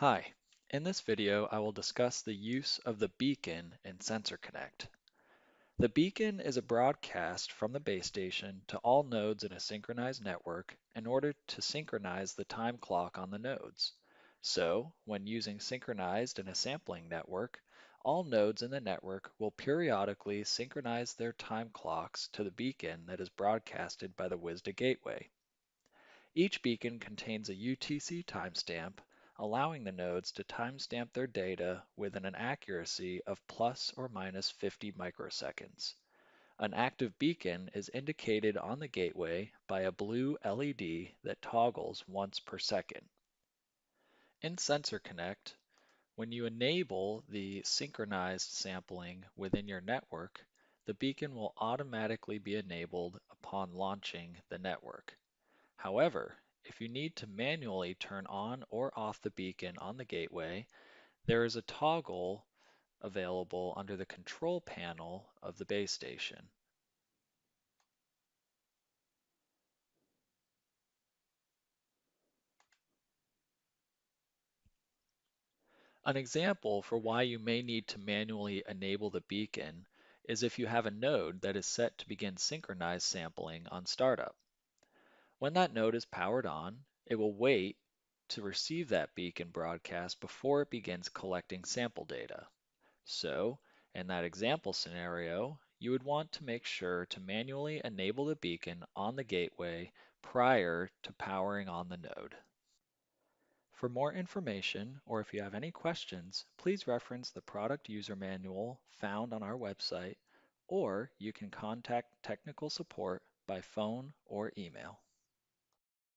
Hi, in this video I will discuss the use of the beacon in Sensor Connect. The beacon is a broadcast from the base station to all nodes in a synchronized network in order to synchronize the time clock on the nodes. So, when using synchronized in a sampling network, all nodes in the network will periodically synchronize their time clocks to the beacon that is broadcasted by the WSDA gateway. Each beacon contains a UTC timestamp, allowing the nodes to timestamp their data within an accuracy of plus or minus 50 microseconds. An active beacon is indicated on the gateway by a blue LED that toggles once per second. In Sensor Connect, when you enable the synchronized sampling within your network, the beacon will automatically be enabled upon launching the network. However, if you need to manually turn on or off the beacon on the gateway, there is a toggle available under the control panel of the base station. An example for why you may need to manually enable the beacon is if you have a node that is set to begin synchronized sampling on startup. When that node is powered on, it will wait to receive that beacon broadcast before it begins collecting sample data. So, in that example scenario, you would want to make sure to manually enable the beacon on the gateway prior to powering on the node. For more information, or if you have any questions, please reference the product user manual found on our website, or you can contact technical support by phone or email.